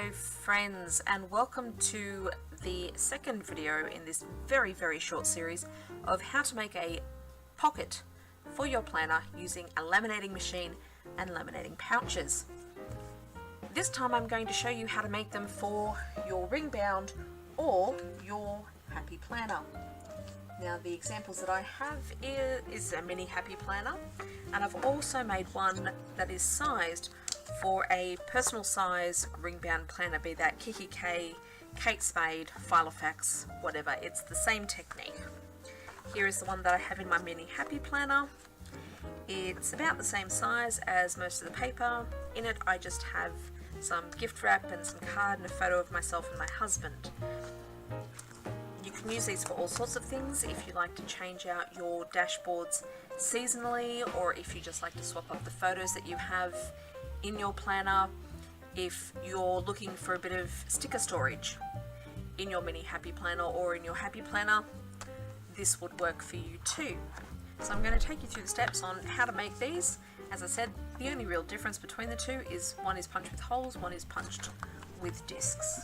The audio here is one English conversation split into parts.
Hello friends, and welcome to the second video in this very short series of how to make a pocket for your planner using a laminating machine and laminating pouches. This time I'm going to show you how to make them for your Ringbound or your Happy Planner. Now the examples that I have is a mini Happy Planner, and I've also made one that is sized for a personal size Ringbound planner, be that Kiki K, Kate Spade, Filofax, whatever. It's the same technique. Here is the one that I have in my mini Happy Planner. It's about the same size as most of the paper. In it I just have some gift wrap and some card and a photo of myself and my husband. You can use these for all sorts of things. If you like to change out your dashboards seasonally, or if you just like to swap up the photos that you have in your planner, if you're looking for a bit of sticker storage in your mini Happy Planner or in your Happy Planner, this would work for you too. So I'm going to take you through the steps on how to make these. As I said, the only real difference between the two is one is punched with holes, one is punched with discs.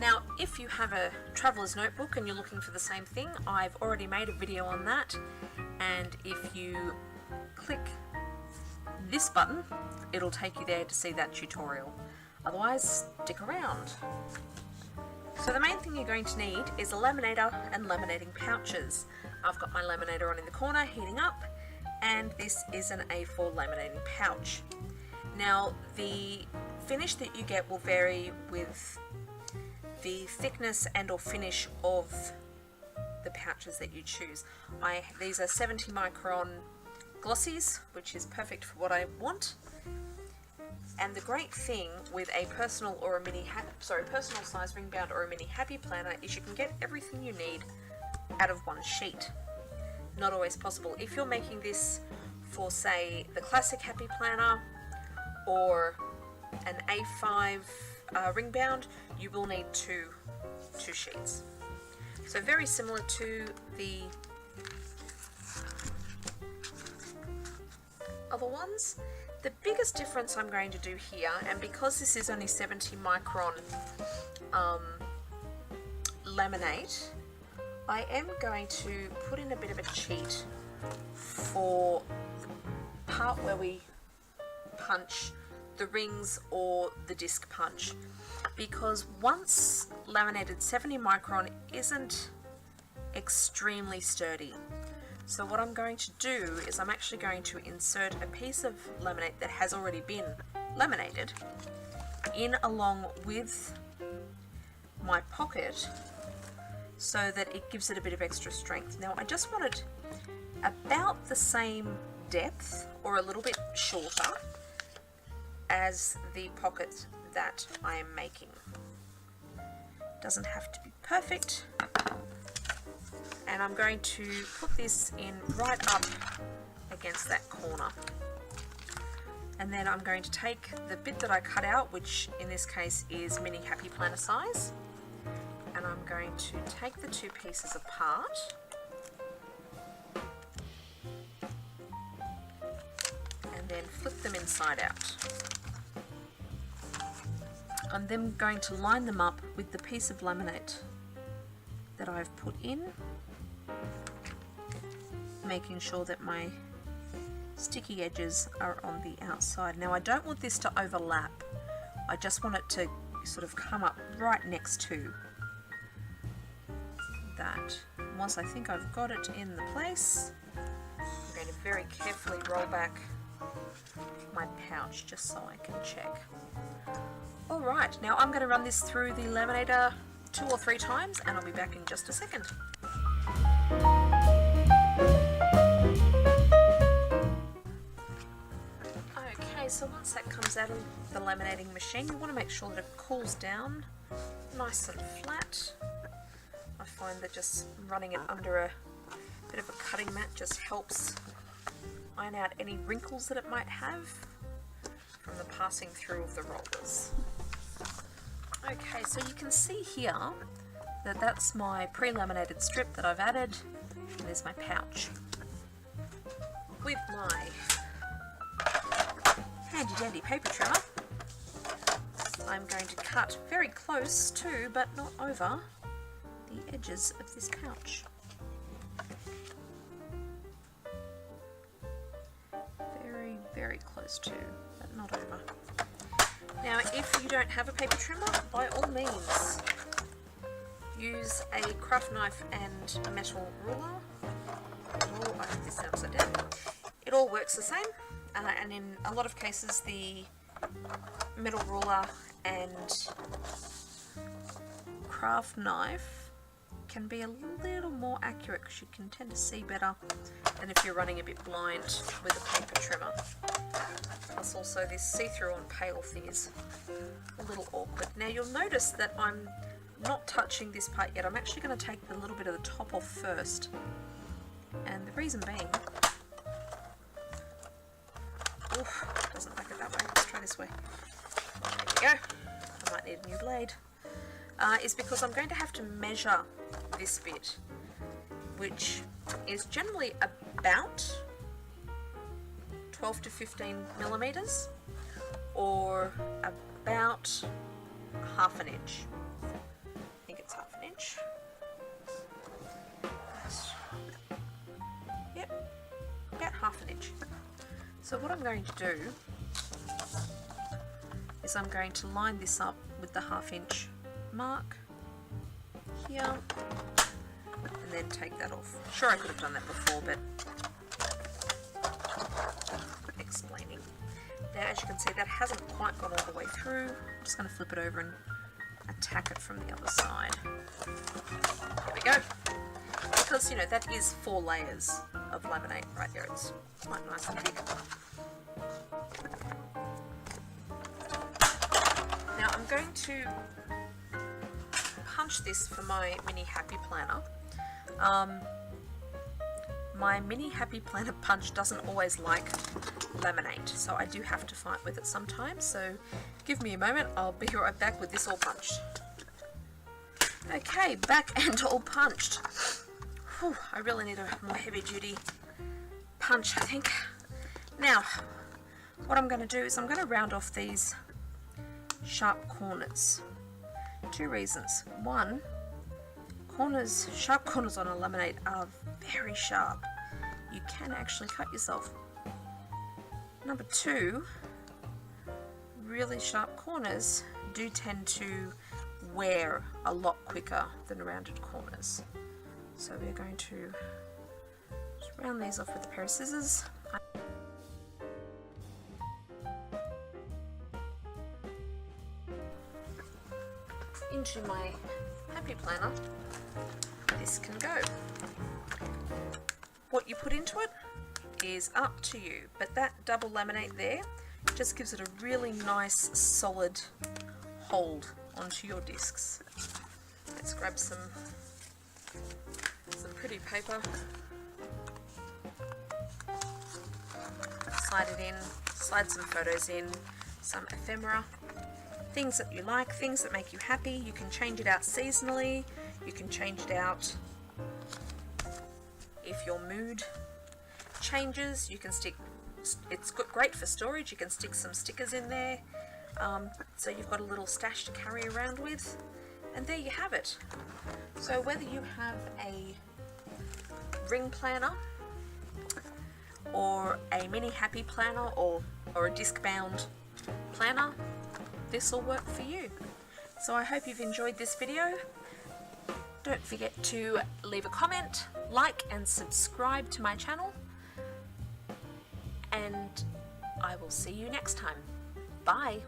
Now, if you have a traveler's notebook and you're looking for the same thing, I've already made a video on that, and if you click this button, it'll take you there to see that tutorial. Otherwise, stick around. So the main thing you're going to need is a laminator and laminating pouches. I've got my laminator on in the corner heating up, and this is an A4 laminating pouch. Now the finish that you get will vary with the thickness and or finish of the pouches that you choose. These are 70 micron glossies, which is perfect for what I want. And the great thing with a personal or a personal size Ringbound or a mini Happy Planner is you can get everything you need out of one sheet. Not always possible. If you're making this for, say, the classic Happy Planner or an A5 Ringbound, you will need two sheets. So very similar to the other ones. The biggest difference I'm going to do here, and because this is only 70 micron laminate, I am going to put in a bit of a cheat for the part where we punch the rings or the disc punch, because once laminated 70 micron isn't extremely sturdy. So what I'm going to do is I'm actually going to insert a piece of laminate that has already been laminated in along with my pocket so that it gives it a bit of extra strength. Now I just want it about the same depth or a little bit shorter as the pocket that I am making. Doesn't have to be perfect. And I'm going to put this in right up against that corner. And then I'm going to take the bit that I cut out, which in this case is mini Happy Planner size, and I'm going to take the two pieces apart and then flip them inside out. I'm then going to line them up with the piece of laminate that I've put in, making sure that my sticky edges are on the outside. Now I don't want this to overlap, I just want it to sort of come up right next to that. Once I think I've got it in the place, I'm going to very carefully roll back my pouch just so I can check. Alright, now I'm going to run this through the laminator 2 or 3 times and I'll be back in just a second. Okay, so once that comes out of the laminating machine, you want to make sure that it cools down nice and flat. I find that just running it under a bit of a cutting mat just helps iron out any wrinkles that it might have from the passing through of the rollers. Okay, so you can see here that that's my pre-laminated strip that I've added, and there's my pouch. With my handy dandy paper trimmer, I'm going to cut very close to, but not over, the edges of this pouch. Very, very close to, but not over. Now, if you don't have a paper trimmer, by all means, use a craft knife and a metal ruler. I have this upside down. It all works the same, and in a lot of cases, the metal ruler and craft knife can be a little more accurate because you can tend to see better than if you're running a bit blind with a paper trimmer. Plus also this see-through on pale thing is a little awkward. Now you'll notice that I'm not touching this part yet. I'm actually going to take a little bit of the top off first, and the reason being, doesn't like it that way. Let's try this way. There we go. I might need a new blade. Is because I'm going to have to measure this bit, which is generally about 12 to 15 millimeters, or about half an inch. I think it's half an inch. Yep, about half an inch. So what I'm going to do is I'm going to line this up with the half-inch mark here, and then take that off. Sure, I could have done that before, but explaining. Now, as you can see, that hasn't quite gone all the way through. I'm just going to flip it over and attack it from the other side. There we go. Because, you know, that is 4 layers of laminate right there. It's quite nice and thick. Now I'm going to punch this for my mini happy planner. My mini happy planner punch doesn't always like laminate, so I do have to fight with it sometimes. So give me a moment, I'll be right back with this all punched. Okay, back and all punched. Whew, I really need a more heavy duty punch, I think. Now, what I'm going to do is I'm going to round off these sharp corners. 2 reasons. One, sharp corners on a laminate are very sharp. You can actually cut yourself. Number 2, really sharp corners do tend to wear a lot quicker than rounded corners. So we're going to just round these off with a pair of scissors. Into my happy planner, this can go. What you put into it is up to you, but that double laminate there just gives it a really nice solid hold onto your discs. Let's grab some pretty paper, slide it in, slide some photos in, some ephemera, things that you like, things that make you happy. You can change it out seasonally, you can change it out if your mood changes. You can stick, it's great for storage, you can stick some stickers in there, so you've got a little stash to carry around with, and there you have it. So whether you have a ring planner or a mini happy planner or a Discbound planner, this will work for you. So I hope you've enjoyed this video. Don't forget to leave a comment, like and subscribe to my channel, and I will see you next time. Bye!